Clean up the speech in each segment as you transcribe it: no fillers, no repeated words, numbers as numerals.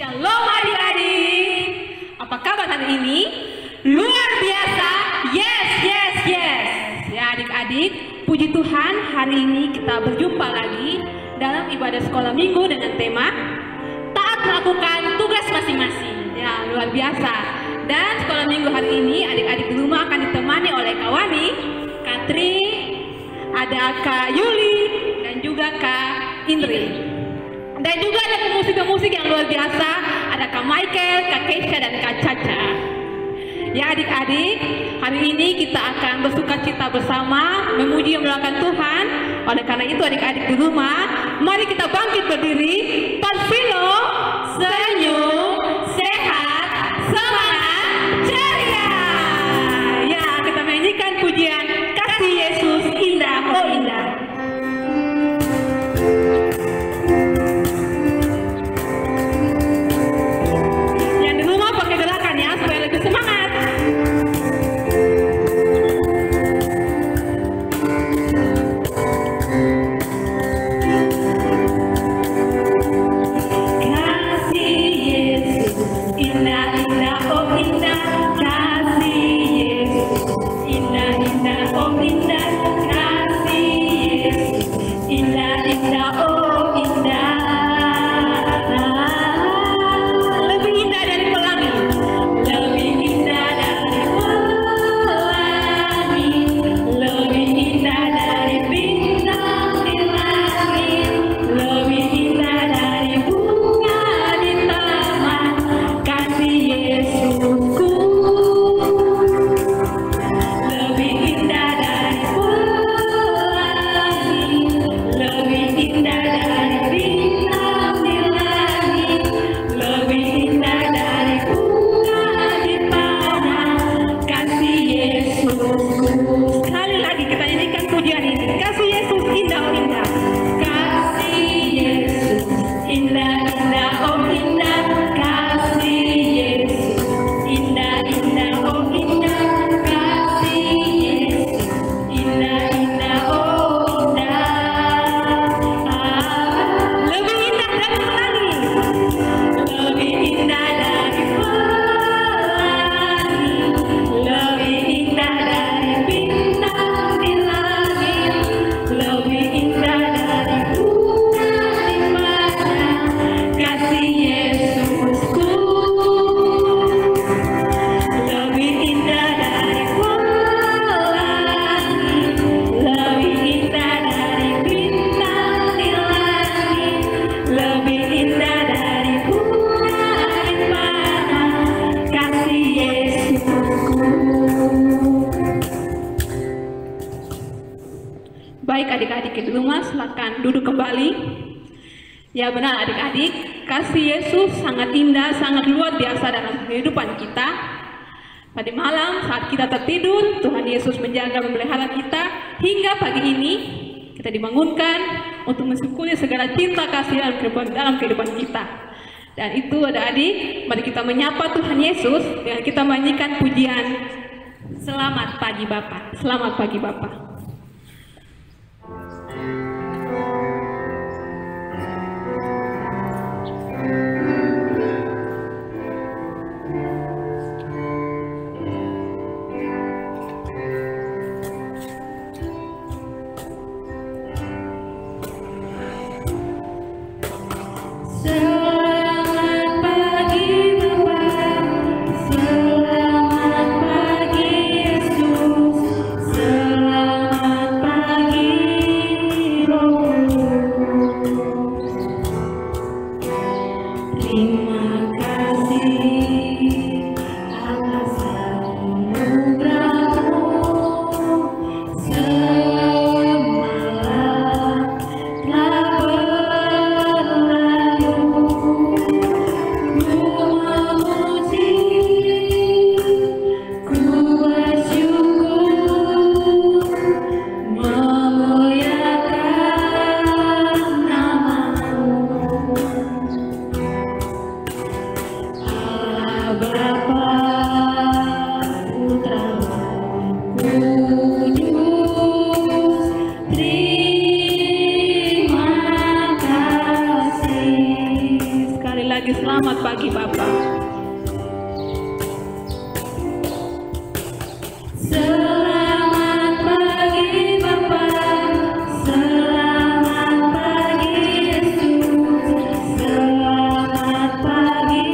Shalom adik-adik. Apa kabar hari ini? Luar biasa. Yes, yes, yes. Ya adik-adik, puji Tuhan hari ini kita berjumpa lagi dalam ibadah sekolah minggu dengan tema taat melakukan tugas masing-masing. Ya luar biasa. Dan sekolah minggu hari ini adik-adik di rumah akan ditemani oleh Kak Wani, Kak Tri, ada Kak Yuli, dan juga Kak Indri. Dan juga ada pemusik-pemusik yang luar biasa, ada Kak Michael, Kak Keisha, dan Kak Caca. Ya adik-adik, hari ini kita akan bersukacita bersama, memuji dan memuliakan Tuhan. Oleh karena itu adik-adik di rumah, mari kita bangkit berdiri, Parfilo, senyum, sehat, semangat, ceria. Ya, kita menyanyikan pujian Kasih Yesus Indah, oh Indah. Ya benar adik-adik, kasih Yesus sangat indah, sangat luar biasa dalam kehidupan kita. Pada malam saat kita tertidur, Tuhan Yesus menjaga memelihara kita hingga pagi ini kita dibangunkan untuk mensyukuri segala cinta kasih dalam kehidupan kita. Dan itu adik-adik, mari kita menyapa Tuhan Yesus dengan kita menyanyikan pujian Selamat Pagi Bapa. Selamat Pagi Bapa. Lalu lagi selamat pagi Bapak. Selamat pagi Bapak, selamat pagi Yesus, selamat pagi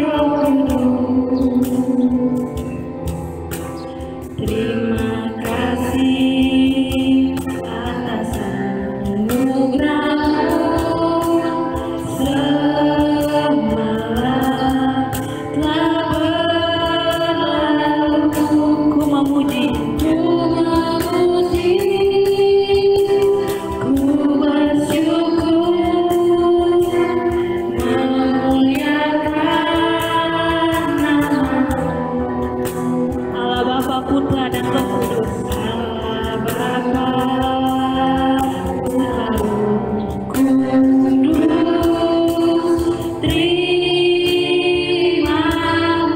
Roh Kudus. Terima kasih atas anugerah-Mu semalam telah berlalu. Ku memuji, ku bersyukur, memuliakan nama-Mu. Allah Bapa, Putra dan Roh Kudus. Allah Bapa, Putra, Roh Kudus. Terima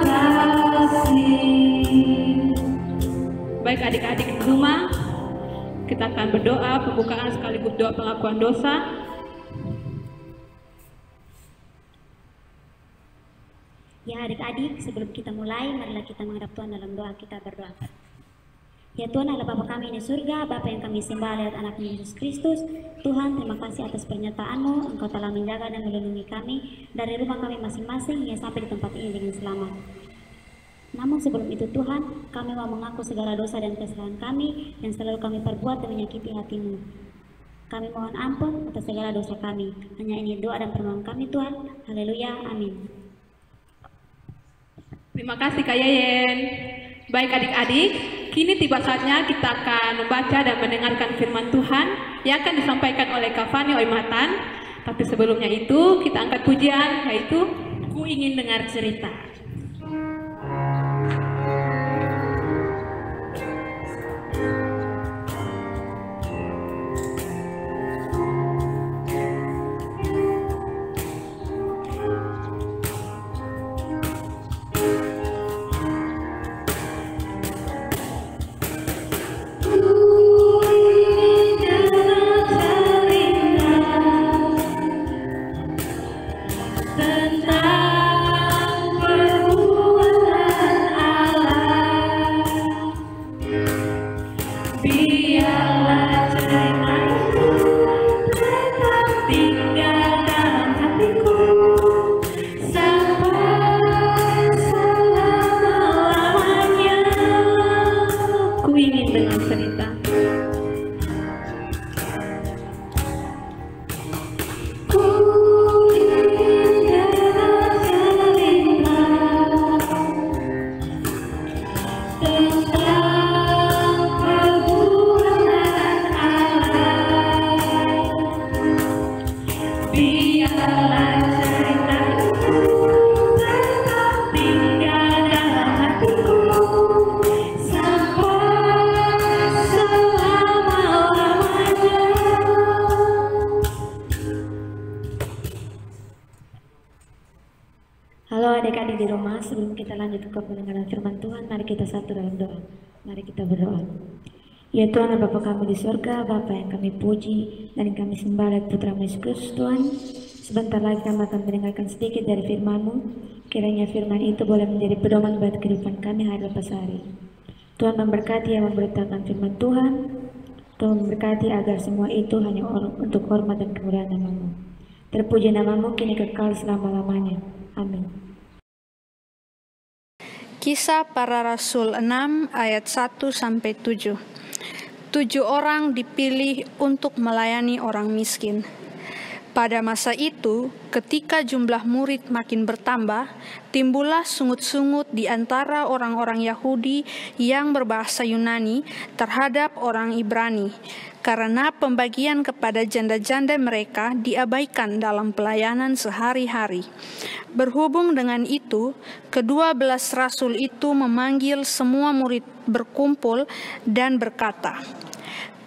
kasih. Baik adik-adik di rumah, kita akan berdoa pembukaan sekaligus doa pengakuan dosa. Ya adik-adik, sebelum kita mulai, marilah kita menghadap Tuhan dalam doa. Kita berdoa. Ya Tuhan Allah Bapa kami di surga, Bapa yang kami sembah lewat anak-Mu Yesus Kristus. Tuhan, terima kasih atas pernyataan-Mu. Engkau telah menjaga dan melindungi kami dari rumah kami masing-masing hingga sampai di tempat ini dengan selamat. Namun sebelum itu Tuhan, kami mau mengaku segala dosa dan kesalahan kami yang selalu kami perbuat dan menyakiti hati-Mu. Kami mohon ampun atas segala dosa kami. Hanya ini doa dan permohonan kami Tuhan. Haleluya, amin. Terima kasih Kak Yeyen. Baik adik-adik, kini tiba saatnya kita akan membaca dan mendengarkan firman Tuhan yang akan disampaikan oleh Kak Fani Oimatan. Tapi sebelumnya itu kita angkat pujian, yaitu Ku Ingin Dengar Cerita. Halo adik-adik di rumah, sebelum kita lanjut ke pendengaran firman Tuhan, mari kita satu dalam doa. Mari kita berdoa. Ya Tuhan, Bapa kami di surga, Bapa yang kami puji dan yang kami sembah lewat Putra-Mu Yesus Kristus Tuhan. Sebentar lagi kami akan mendengarkan sedikit dari firman-Mu. Kiranya firman itu boleh menjadi pedoman buat kehidupan kami hari lepas hari. Tuhan memberkati yang memberitakan firman Tuhan. Tuhan memberkati agar semua itu hanya untuk hormat dan kemuliaan nama-Mu. Terpuji nama-Mu kini kekal selama-lamanya. Amin. Kisah Para Rasul 6 ayat 1-7. 7 orang dipilih untuk melayani orang miskin. Pada masa itu, ketika jumlah murid makin bertambah, timbullah sungut-sungut di antara orang-orang Yahudi yang berbahasa Yunani terhadap orang Ibrani, karena pembagian kepada janda-janda mereka diabaikan dalam pelayanan sehari-hari. Berhubung dengan itu, ke-12 rasul itu memanggil semua murid berkumpul dan berkata,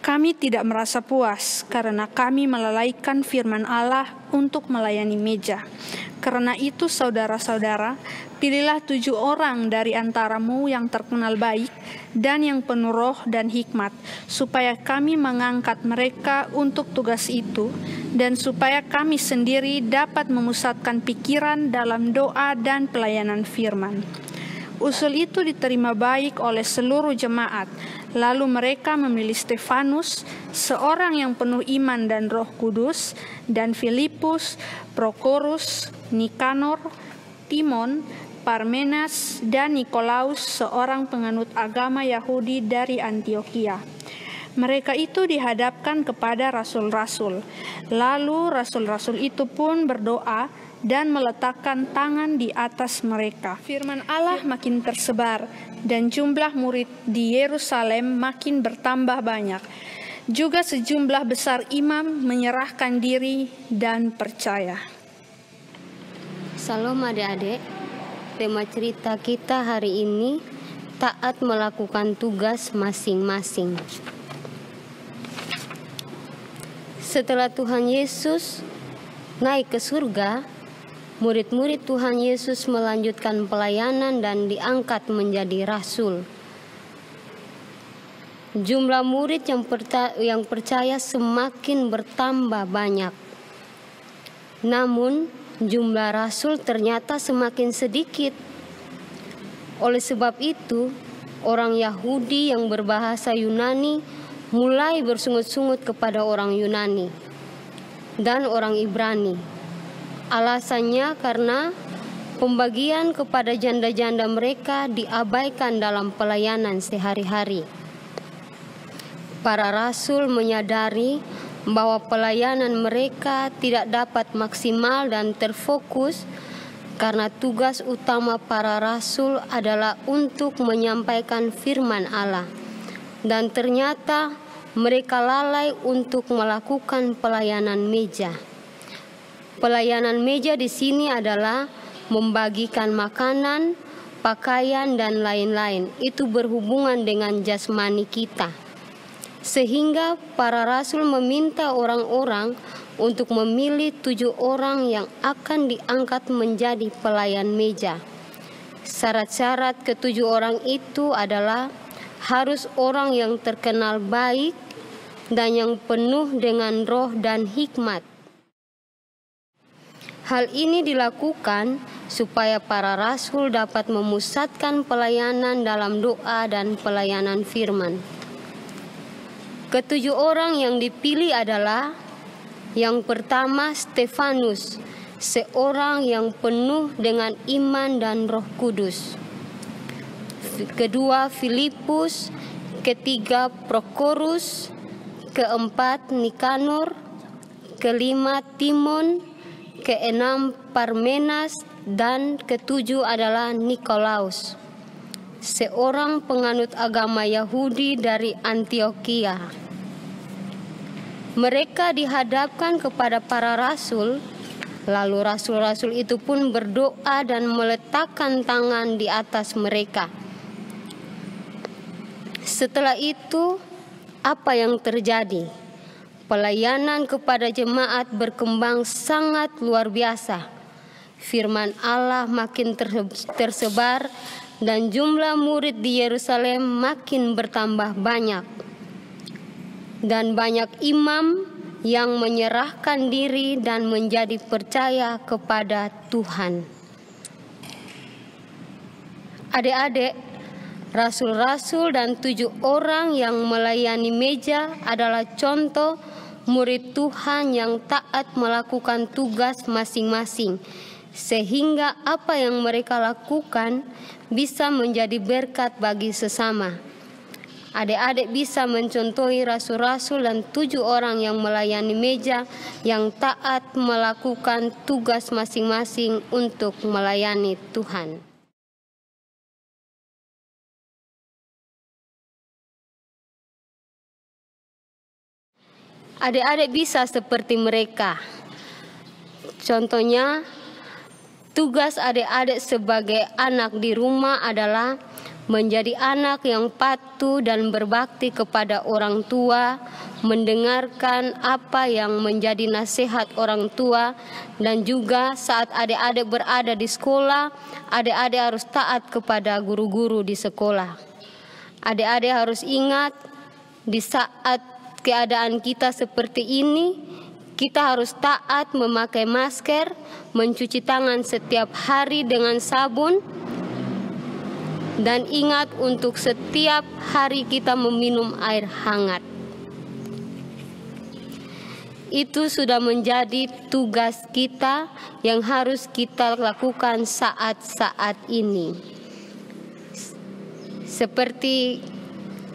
"Kami tidak merasa puas karena kami melalaikan firman Allah untuk melayani meja. Karena itu saudara-saudara, pilihlah 7 orang dari antaramu yang terkenal baik dan yang penuh roh dan hikmat, supaya kami mengangkat mereka untuk tugas itu, dan supaya kami sendiri dapat memusatkan pikiran dalam doa dan pelayanan firman. Usul itu diterima baik oleh seluruh jemaat. Lalu mereka memilih Stefanus, seorang yang penuh iman dan Roh Kudus, dan Filipus, Prokorus, Nikanor, Timon, Parmenas, dan Nikolaus, seorang penganut agama Yahudi dari Antiokhia. Mereka itu dihadapkan kepada rasul-rasul. Lalu rasul-rasul itu pun berdoa dan meletakkan tangan di atas mereka. Firman Allah makin tersebar dan jumlah murid di Yerusalem makin bertambah banyak. Juga sejumlah besar imam menyerahkan diri dan percaya. Salam adik-adik, tema cerita kita hari ini taat melakukan tugas masing-masing. Setelah Tuhan Yesus naik ke surga, murid-murid Tuhan Yesus melanjutkan pelayanan dan diangkat menjadi rasul. Jumlah murid yang percaya semakin bertambah banyak. Namun, jumlah rasul ternyata semakin sedikit. Oleh sebab itu, orang Yahudi yang berbahasa Yunani mulai bersungut-sungut kepada orang Yunani dan orang Ibrani. Alasannya karena pembagian kepada janda-janda mereka diabaikan dalam pelayanan sehari-hari. Para rasul menyadari bahwa pelayanan mereka tidak dapat maksimal dan terfokus karena tugas utama para rasul adalah untuk menyampaikan firman Allah. Dan ternyata mereka lalai untuk melakukan pelayanan meja. Pelayanan meja di sini adalah membagikan makanan, pakaian, dan lain-lain. Itu berhubungan dengan jasmani kita. Sehingga para rasul meminta orang-orang untuk memilih 7 orang yang akan diangkat menjadi pelayan meja. Syarat-syarat ke-7 orang itu adalah harus orang yang terkenal baik dan yang penuh dengan roh dan hikmat. Hal ini dilakukan supaya para rasul dapat memusatkan pelayanan dalam doa dan pelayanan firman. Ke-7 orang yang dipilih adalah yang pertama Stefanus, seorang yang penuh dengan iman dan Roh Kudus. Kedua Filipus, ketiga Prokorus, keempat Nikanor, kelima Timon, keenam Parmenas, dan ketujuh adalah Nikolaus, seorang penganut agama Yahudi dari Antiokhia. Mereka dihadapkan kepada para rasul, lalu rasul-rasul itu pun berdoa dan meletakkan tangan di atas mereka. Setelah itu, apa yang terjadi? Pelayanan kepada jemaat berkembang sangat luar biasa. Firman Allah makin tersebar dan jumlah murid di Yerusalem makin bertambah banyak. Dan banyak imam yang menyerahkan diri dan menjadi percaya kepada Tuhan. Adik-adik, rasul-rasul dan 7 orang yang melayani meja adalah contoh murid Tuhan yang taat melakukan tugas masing-masing, sehingga apa yang mereka lakukan bisa menjadi berkat bagi sesama. Adik-adik bisa mencontohi rasul-rasul dan 7 orang yang melayani meja yang taat melakukan tugas masing-masing untuk melayani Tuhan. Adik-adik bisa seperti mereka. Contohnya, tugas adik-adik sebagai anak di rumah adalah menjadi anak yang patuh dan berbakti kepada orang tua, mendengarkan apa yang menjadi nasihat orang tua, dan juga saat adik-adik berada di sekolah, adik-adik harus taat kepada guru-guru di sekolah. Adik-adik harus ingat, di saat keadaan kita seperti ini, kita harus taat memakai masker, mencuci tangan setiap hari dengan sabun, dan ingat untuk setiap hari kita meminum air hangat. Itu sudah menjadi tugas kita yang harus kita lakukan saat-saat ini. Seperti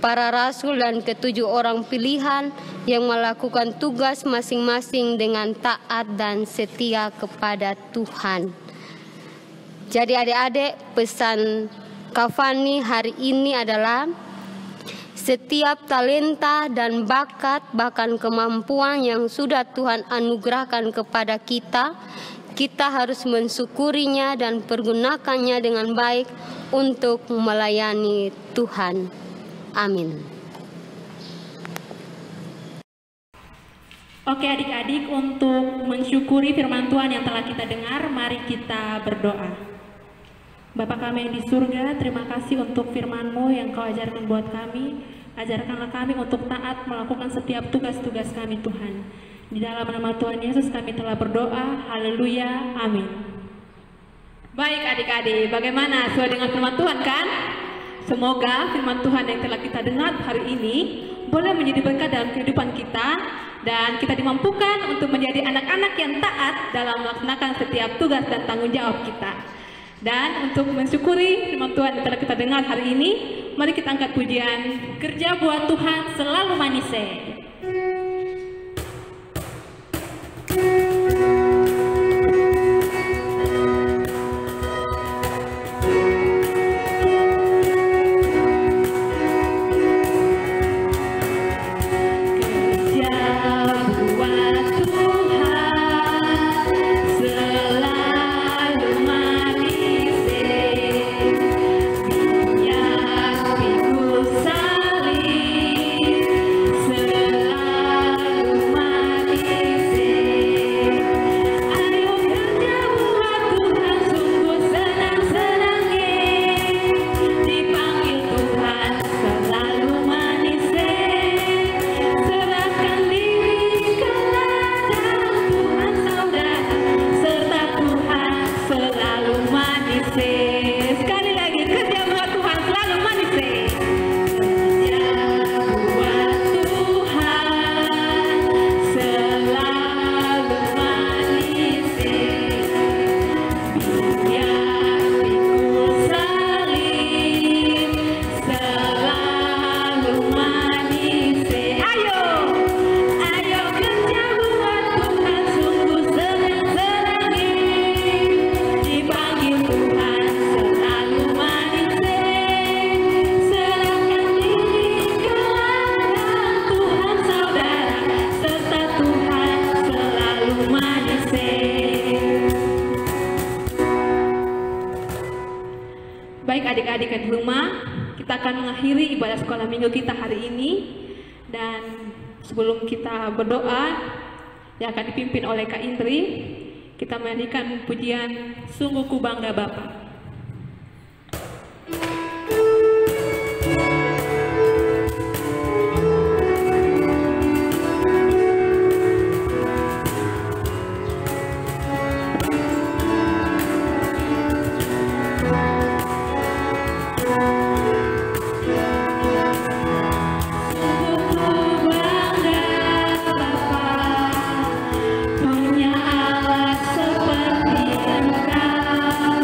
para rasul dan ketujuh orang pilihan yang melakukan tugas masing-masing dengan taat dan setia kepada Tuhan. Jadi adik-adik, pesan Kafani hari ini adalah setiap talenta dan bakat, bahkan kemampuan yang sudah Tuhan anugerahkan kepada kita, kita harus mensyukurinya dan pergunakannya dengan baik untuk melayani Tuhan. Amin. Oke adik-adik, untuk mensyukuri firman Tuhan yang telah kita dengar, mari kita berdoa. Bapa kami yang di surga, terima kasih untuk firman-Mu yang Kau ajarkan buat kami. Ajarkanlah kami untuk taat melakukan setiap tugas-tugas kami Tuhan. Di dalam nama Tuhan Yesus kami telah berdoa. Haleluya. Amin. Baik adik-adik, bagaimana sesuai dengan firman Tuhan kan? Semoga firman Tuhan yang telah kita dengar hari ini boleh menjadi berkat dalam kehidupan kita, dan kita dimampukan untuk menjadi anak-anak yang taat dalam melaksanakan setiap tugas dan tanggung jawab kita. Dan untuk mensyukuri firman Tuhan yang telah kita dengar hari ini, mari kita angkat pujian Kerja Buat Tuhan Selalu Manise. Adik-adik di rumah, kita akan mengakhiri ibadah sekolah minggu kita hari ini. Dan sebelum kita berdoa yang akan dipimpin oleh Kak Indri, kita menyanyikan pujian Sungguh Ku Bangga Bapa. Punya Allah seperti Engkau.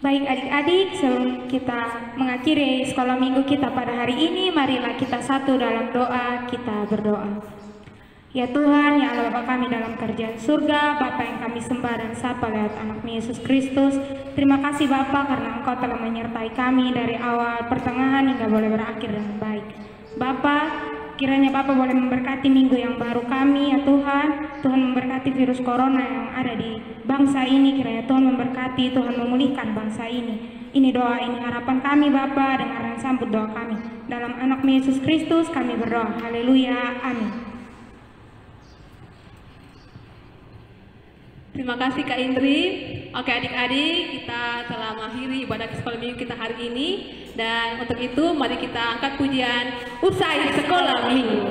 Baik adik-adik, sebelum kita mengakhiri sekolah minggu kita pada hari ini, marilah kita satu dalam doa, kita berdoa. Ya Tuhan, ya Allah Bapa kami dalam kerjaan surga, Bapa yang kami sembah dan sapa lewat anak-Mu Yesus Kristus. Terima kasih Bapa karena Engkau telah menyertai kami dari awal, pertengahan hingga boleh berakhir dengan baik. Bapa, kiranya Bapa boleh memberkati minggu yang baru kami ya Tuhan. Tuhan memberkati virus corona yang ada di bangsa ini, kiranya Tuhan memberkati, Tuhan memulihkan bangsa ini. Ini doa, ini harapan kami Bapa, dengar dan sambut doa kami. Dalam anak-Mu Yesus Kristus kami berdoa. Haleluya, amin. Terima kasih Kak Indri. Oke adik-adik, kita telah mengakhiri ibadah sekolah minggu kita hari ini. Dan untuk itu mari kita angkat pujian usai sekolah minggu.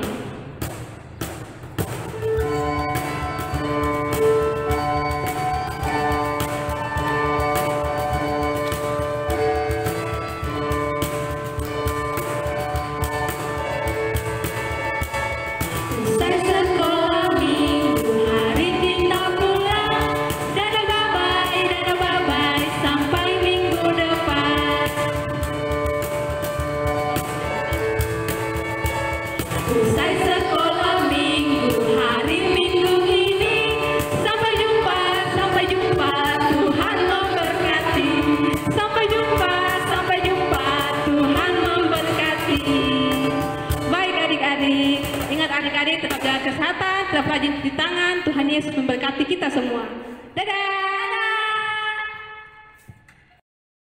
Adik-adik tetap jaga kesehatan, tetap rajin cuci tangan. Tuhan Yesus memberkati kita semua. Dadah!